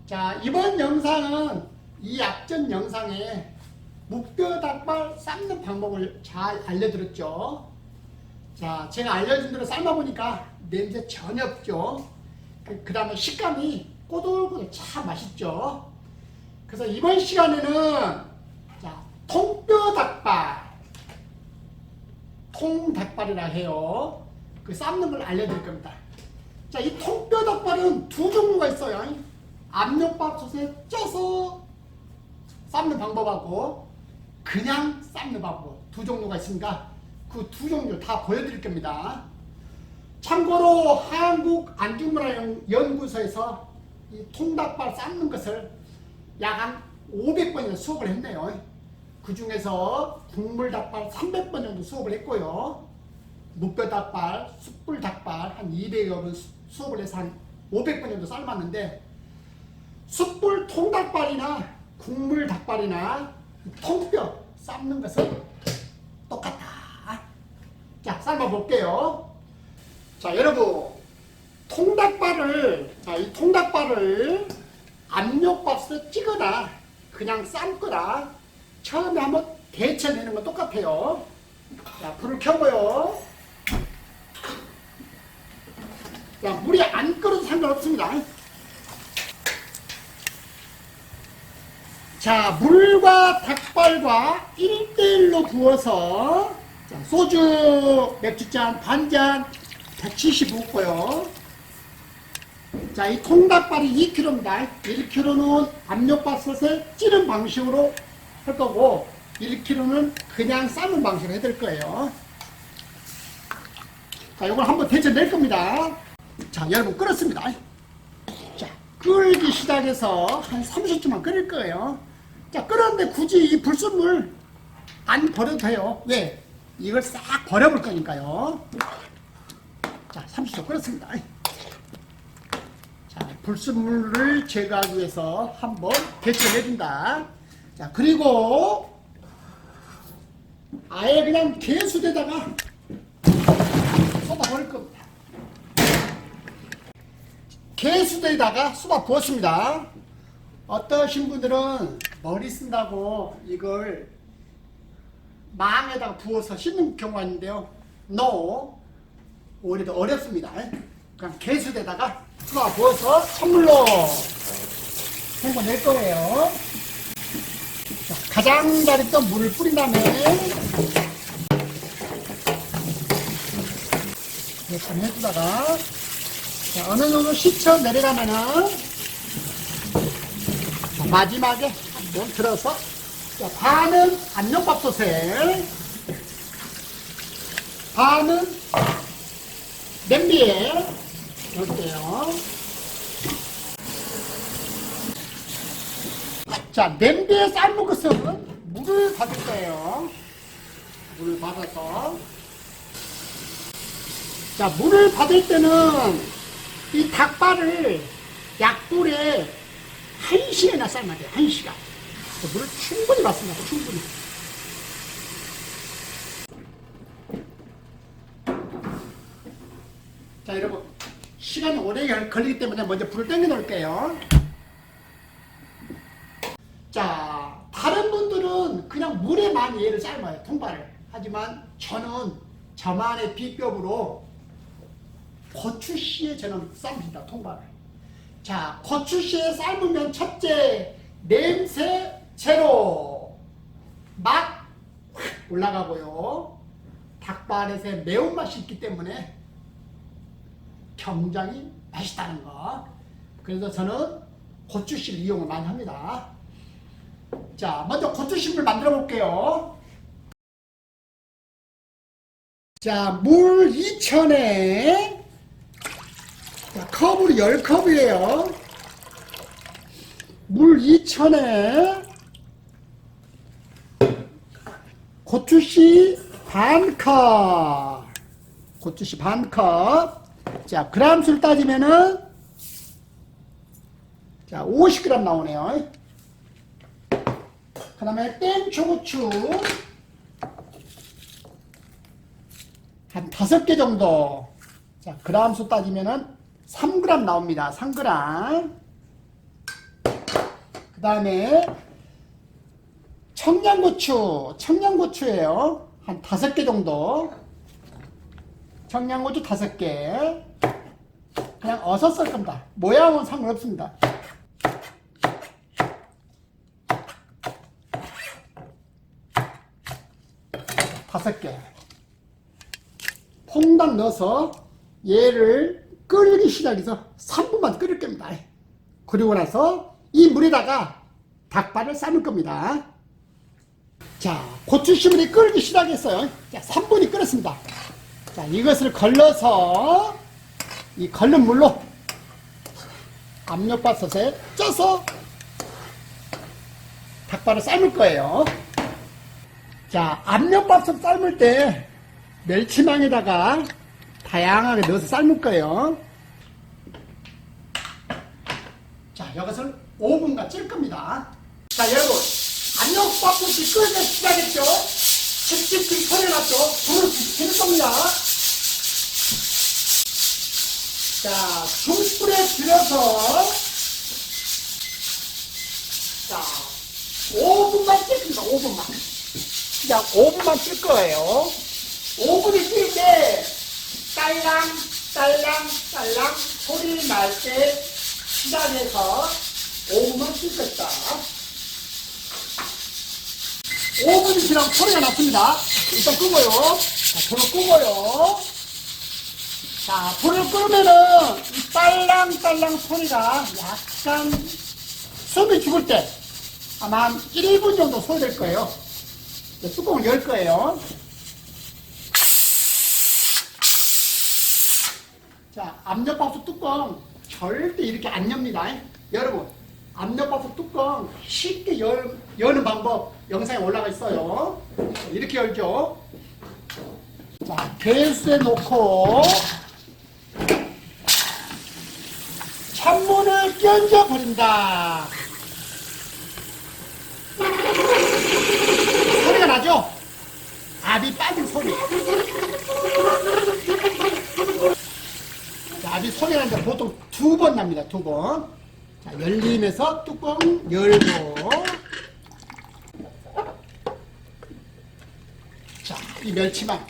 자, 이번 영상은 이 앞전 영상에 무뼈닭발 삶는 방법을 잘 알려드렸죠. 자, 제가 알려준 대로 삶아보니까 냄새 전혀 없죠. 그 다음에 식감이 꼬들꼬들 참 맛있죠. 그래서 이번 시간에는 자, 통닭발이라 해요. 그 삶는 걸 알려드릴 겁니다. 자, 이 통뼈닭발은 두 종류가 있어요. 압력밥솥에 쪄서 삶는 방법하고 그냥 삶는 방법 두 종류가 있으니까 그 두 종류 다 보여드릴 겁니다. 참고로 한국안중문화연구소에서 이 통닭발 삶는 것을 약 한 500번이나 수업을 했네요. 그 중에서 국물닭발 300번 정도 수업을 했고요. 무뼈닭발, 숯불닭발 한 200여 번 수업을 해서 한 500번 정도 삶았는데 숯불 통닭발이나 국물 닭발이나 통뼈 삶는 것은 똑같다. 자, 삶아 볼게요. 자, 여러분, 이 통닭발을 압력밥솥에 찌거나 그냥 삶거나 처음에 한번 데쳐내는 건 똑같아요. 자, 불을 켜고요. 자, 물이 안 끓어도 상관없습니다. 자, 물과 닭발과 1대1로 부어서 자, 소주 맥주잔 반잔 170 붓고요. 자, 이 통닭발이 2kg입니다. 1kg는 압력밥솥에 찌는 방식으로 할 거고 1kg는 그냥 삶은 방식으로 해드릴 거예요. 자, 이걸 한번 데쳐낼 겁니다. 자, 여러분 끓었습니다. 자, 끓기 시작해서 한 30초만 끓일 거예요. 자, 끓었는데 굳이 이 불순물 안 버려도 돼요. 왜? 이걸 싹 버려볼 거니까요. 자, 30초 끓었습니다. 자, 불순물을 제거하기 위해서 한번 데쳐내준다. 자, 그리고 아예 그냥 개수대다가 쏟아버릴 겁니다. 개수대에다가 쏟아 부었습니다. 어떠신 분들은 머리 쓴다고 이걸 망에다가 부어서 씻는 경우가 있는데요. No. 오히려 더 어렵습니다. 그냥 개수대에다가 쏟아 부어서 선물로 헹궈낼 거예요. 자, 가장자리 또 물을 뿌린 다음에 이렇게 해주다가 자, 어느 정도 식혀 내려가면은 자, 마지막에 한번 들어서 자, 반은 압력밥솥에 반은 냄비에 넣을게요. 자, 냄비에 삶은 것은 물을 받을 거예요. 물을 받아서 자, 물을 받을 때는 이 닭발을 약불에 1시간이나 삶아야 돼요. 1시간. 물을 충분히 받습니다. 충분히. 자, 여러분, 시간이 오래 걸리기 때문에 먼저 불을 땡겨 놓을게요. 자, 다른 분들은 그냥 물에 많이 얘를 삶아요. 통발을. 하지만 저는 저만의 비법으로 고추씨에 저는 삶습니다. 통발을. 자, 고추씨에 삶으면 첫째, 냄새 제로. 맛 확 올라가고요. 닭발에서 매운맛이 있기 때문에 굉장히 맛있다는 거. 그래서 저는 고추씨를 이용을 많이 합니다. 자, 먼저 고추씨를 만들어 볼게요. 자, 물 2,000에 자, 컵으로 10컵이에요. 물 2,000에 고추씨 반컵. 고추씨 반컵. 자, 그람수를 따지면은 자, 50g 나오네요. 그 다음에 땡초고추 한 5개 정도. 자, 그람수 따지면은 3g 나옵니다. 3g. 그 다음에 청양고추예요. 한 5개 정도. 청양고추 5개. 그냥 어서 쓸 겁니다. 모양은 상관없습니다. 다섯 개. 퐁당 넣어서 얘를 끓이기 시작해서 3분만 끓일 겁니다. 그리고 나서 이 물에다가 닭발을 삶을 겁니다. 자, 고추씨물이 끓기 시작했어요. 자, 3분이 끓었습니다. 자, 이것을 걸러서 이 걸른 물로 압력밥솥에 쪄서 닭발을 삶을 거예요. 자, 압력밥솥 삶을 때 멸치망에다가 다양하게 넣어서 삶을 거예요. 자, 이것을 5분간 찔 겁니다. 자, 여러분, 압력밥솥이 끓기 시작했죠? 칙칙칙 소리 났죠? 불을 켜줄 겁니다. 자, 중불에 들여서 자, 5분만 찔겁니다. 5분만. 그냥 5분만 찔 거예요. 5분이 찔 때 딸랑 딸랑 소리 날 때 시작해서 5분만 찔 것이다. 5분이 지나면 소리가 났습니다. 일단 끄고요. 자, 불을 끄고요. 자, 불을 끄면은 이 딸랑딸랑 소리가 약간 숨이 죽을 때 아마 한 1분 정도 소요될 거예요. 뚜껑을 열 거예요. 자, 압력밥솥 뚜껑 절대 이렇게 안 엽니다. 여러분, 압력밥솥 뚜껑 쉽게 여는 방법 영상에 올라가 있어요. 이렇게 열죠. 자, 개수에 놓고 찬물을 끼얹어 버린다. 소리가 나죠? 압이 빠진 소리. 자, 압이 소리가 나는데 보통 2번 납니다. 2번. 자, 열리면서 뚜껑 열고. 자, 이 멸치만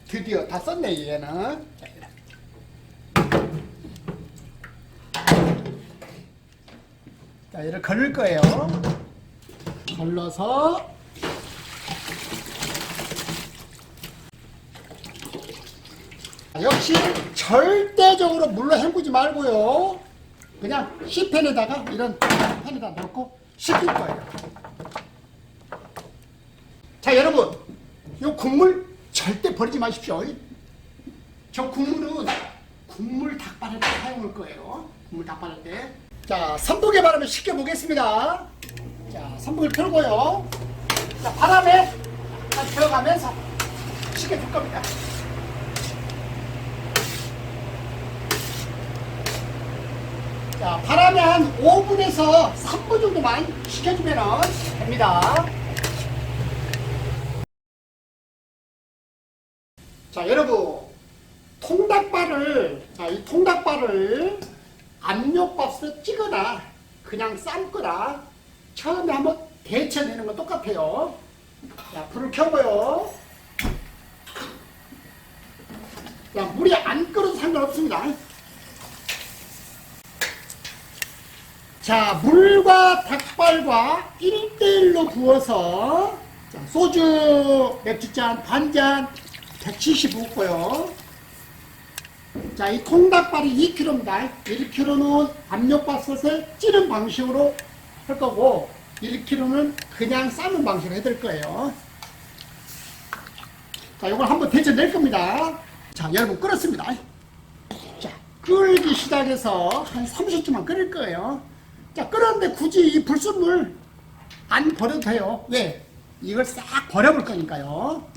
드디어 다 썼네, 얘는. 자, 얘를 걸릴 거예요. 걸러서 역시 절대적으로 물로 헹구지 말고요. 그냥 시팬에다가 이런 팬에다 넣고 식힐 거예요. 자, 여러분, 이 국물 절대 버리지 마십시오. 저 국물은 국물 닭발할 때 사용할 거예요. 국물 닭발할 때. 자, 선풍기 바람에 식혀 보겠습니다. 자, 선풍기를 틀고요. 자, 바람에 들어가면서 식혀줄 겁니다. 자, 바람에 한 5분에서 3분 정도만 식혀주면 됩니다. 자, 여러분, 이 통닭발을 압력밥솥에 찍거나 그냥 삶거나 처음에 한번 데쳐내는 건 똑같아요. 자, 불을 켜고요. 자, 물이 안 끓어도 상관없습니다. 자, 물과 닭발과 1대1로 부어서 자, 소주 맥주잔 반잔 170 붓고요. 자, 이 통닭발이 2kg입니다. 1kg는 압력밥솥에 찌는 방식으로 할 거고 1kg는 그냥 삶은 방식으로 해드릴 거예요. 자, 이걸 한번 데쳐낼 겁니다. 자, 여러분, 끓었습니다. 자, 끓기 시작해서 한 30초만 끓일 거예요. 자, 끓었는데 굳이 이 불순물 안 버려도 돼요. 왜? 이걸 싹 버려볼 거니까요.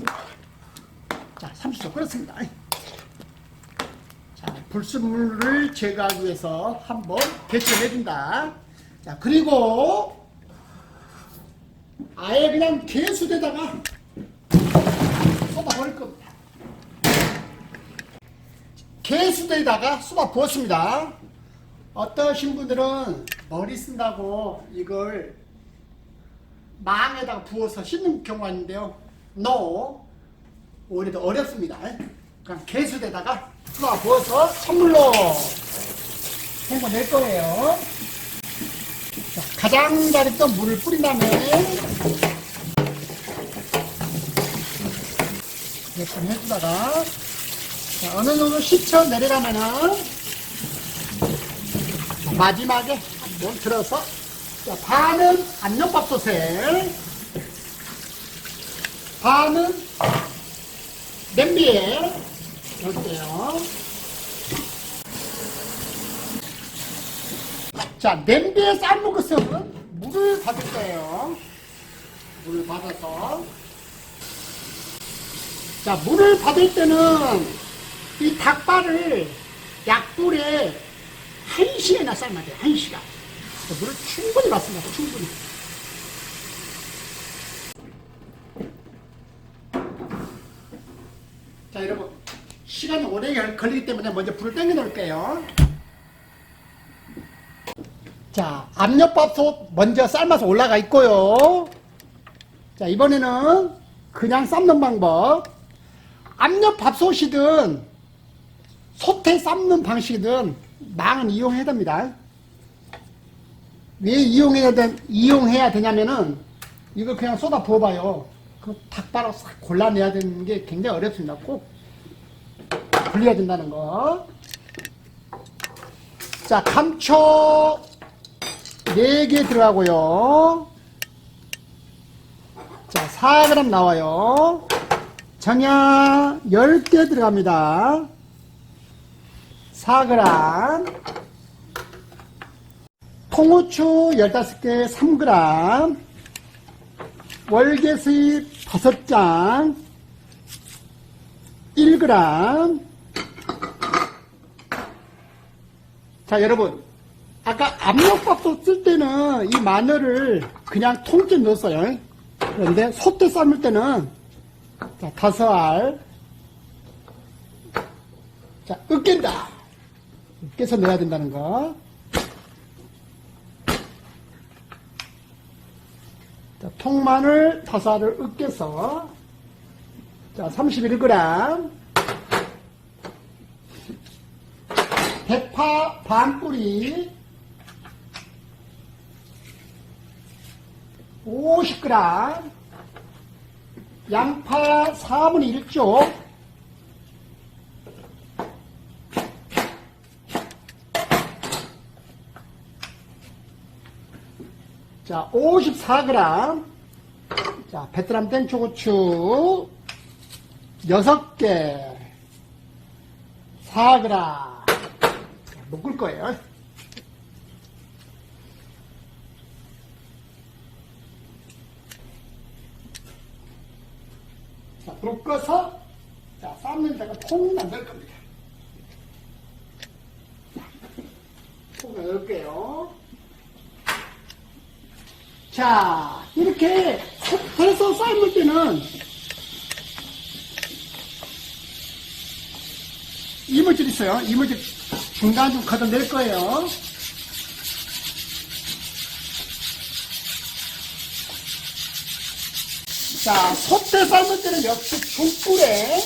자, 30초 끓였습니다. 자, 불순물을 제거하기 위해서 한번 데쳐내준다. 자, 그리고 아예 그냥 개수대다가 쏟아버릴 겁니다. 개수대에다가 쏟아 부었습니다. 어떠신 분들은 머리 쓴다고 이걸 망에다가 부어서 씻는 경우가 있는데요. No. 오히려 더 어렵습니다. 그냥 개수대다가 쏟아 부어서 찬물로 헹궈낼 거예요. 자, 가장자리도 물을 뿌린 다음에 이렇게 해주다가 자, 어느 정도 식혀 내려가면은 자, 마지막에 한번 들어서 자, 반은 압력밥솥에 반은 냄비에 넣을게요. 자, 냄비에 삶은 것은 물을 받을 거예요. 물을 받아서. 자, 물을 받을 때는 이 닭발을 약불에 1시간이나 삶아야 돼요. 1시간. 물을 충분히 받습니다. 충분히. 자, 여러분. 시간이 오래 걸리기 때문에 먼저 불을 땡겨 놓을게요. 자, 압력밥솥 먼저 삶아서 올라가 있고요. 자, 이번에는 그냥 삶는 방법. 압력밥솥이든 솥에 삶는 방식이든 망은 이용해야 됩니다. 왜 이용해야 되냐면은 이걸 그냥 쏟아 부어봐요. 그 닭발을 싹 골라내야 되는 게 굉장히 어렵습니다. 꼭 분리해야 된다는 거. 자, 감초 4개 들어가고요. 자, 4g 나와요. 정약 10개 들어갑니다. 4g. 통후추 15개 3g. 월계수잎 5장 1g. 자, 여러분, 아까 압력밥솥 쓸 때는 이 마늘을 그냥 통째 넣었어요. 그런데 솥에 삶을 때는 자, 5알. 자, 으깬다. 으깨서 넣어야 된다는 거. 자, 통마늘 5알을 으깨서 자, 31g. 대파 반 뿌리 50g. 양파 4분의 1쪽. 자, 54g. 자, 베트남 땡초고추 6개 4g. 묶을 거예요. 자, 불 꺼서 자, 삶는 데가 통 만들 겁니다. 통 넣을게요. 자, 이렇게 솥에서 삶을 때는 이물질 있어요. 이물질 중간 좀 걷어낼 거예요. 자, 솥에 삶을 때는 역시 중불에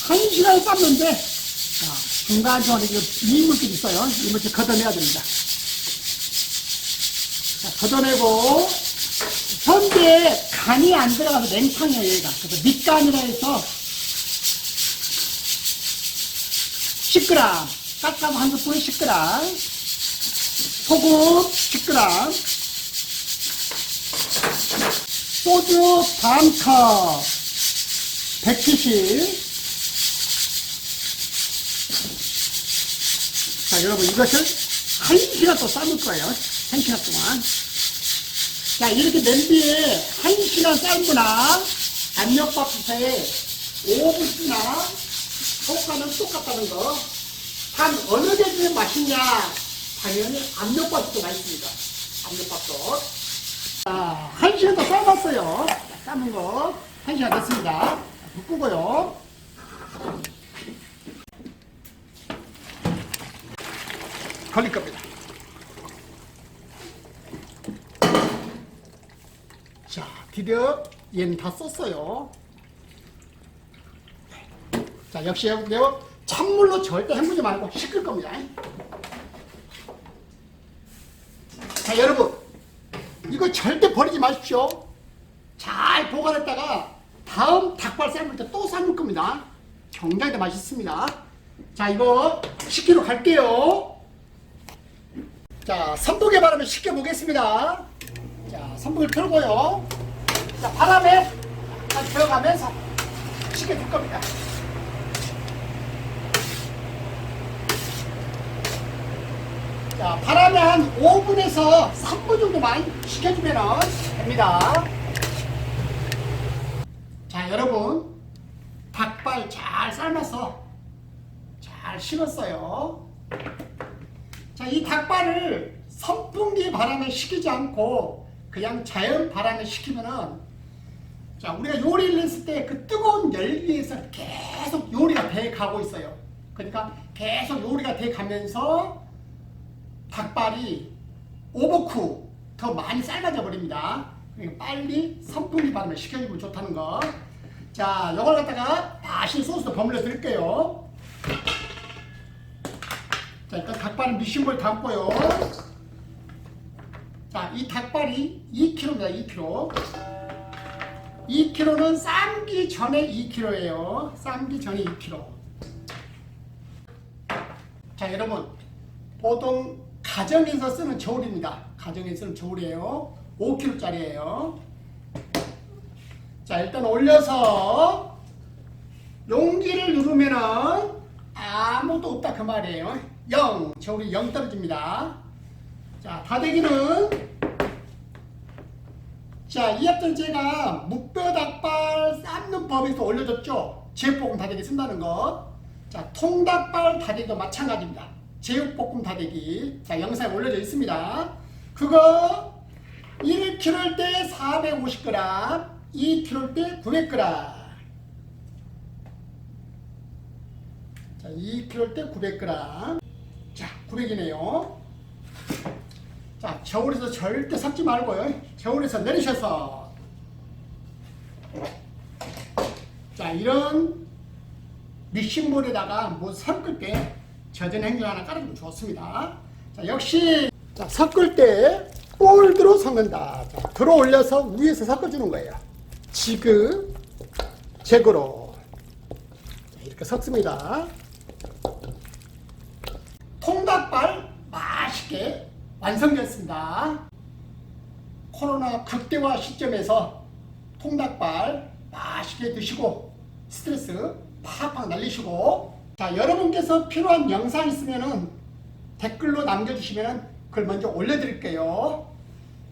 1시간 삶는데, 자, 중간중간에 이물질 있어요. 이물질 걷어내야 됩니다. 자, 걷어내고, 현재 간이 안 들어가서 냉탕이에요, 얘가. 그래서 밑간이라 해서 10g, 깎아서 한 스푼 10g, 소금 10g, 소주 반컵 170. 자, 여러분, 이것을 1시간 또 삶을 거예요. 1시간 동안. 자, 이렇게 냄비에 1시간 삶거나 압력밥솥에 5분이나 효과는 똑같다는 거. 단 어느 게 제일 맛있냐? 당연히 압력밥솥도 맛있습니다. 압력밥솥. 자, 1시간 더 삶았어요. 삶은 거 1시간 됐습니다. 볶고요. 걸릴 겁니다. 자, 드디어 얘는 다 썼어요. 자, 역시 매우 찬물로 절대 헹구지 말고 식힐 겁니다. 자, 여러분, 이거 절대 버리지 마십시오. 잘 보관했다가 다음 닭발 삶을 때 또 삶을 겁니다. 굉장히 맛있습니다. 자, 이거 식히러 갈게요. 자, 선풍기 바람에 식혀 보겠습니다. 자, 선풍기를 틀고요. 자, 바람에 딱 들어가면서 식혀 줄 겁니다. 자, 바람에 한 5분에서 3분 정도만 식혀주면 됩니다. 자, 여러분, 닭발 잘 삶아서 잘 식었어요. 자, 이 닭발을 선풍기 바람에 식히지 않고 그냥 자연 바람에 식히면은, 자, 우리가 요리를 했을 때 그 뜨거운 열기에서 계속 요리가 돼 가고 있어요. 그러니까 계속 요리가 돼 가면서 닭발이 오버쿡 더 많이 삶아져 버립니다. 그러니까 빨리 선풍기 바람에 식혀주면 좋다는 거. 자, 이걸 갖다가 맛있는 소스도 버무려 드릴게요. 자, 일단 닭발은 미싱볼 담고요. 자, 이 닭발이 2kg입니다. 2kg. 2kg는 삶기 전에 2kg예요. 삶기 전에 2kg. 자, 여러분, 보통 가정에서 쓰는 저울입니다. 가정에서 쓰는 저울이에요. 5kg짜리예요. 자, 일단 올려서 용기를 누르면은 아무도 없다 그 말이에요. 0, 저울이 0 떨어집니다. 자, 다대기는, 자, 이 앞전 제가 무뼈 닭발 삶는 법에서 올려줬죠. 제육볶음 다대기 쓴다는 거. 자, 통닭발 다대기도 마찬가지입니다. 제육볶음 다대기. 자, 영상에 올려져 있습니다. 그거 1kg 때 450g, 2kg 때 900g. 자, 2kg 때 900g. 자, 900이네요. 자, 저울에서 절대 섞지 말고요. 저울에서 내리셔서. 자, 이런 믹싱볼에다가 뭐 섞을 때 젖은 행주 하나 깔아주면 좋습니다. 자, 역시, 자, 섞을 때 볼드로 섞는다. 자, 들어 올려서 위에서 섞어주는 거예요. 지그, 제그로. 자, 이렇게 섞습니다. 통닭발 맛있게 완성됐습니다. 코로나 극대화 시점에서 통닭발 맛있게 드시고 스트레스 팍팍 날리시고, 자, 여러분께서 필요한 영상 있으면은 댓글로 남겨주시면 그걸 먼저 올려드릴게요.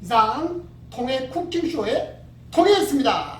이상 통해 쿠킹쇼의 통해였습니다.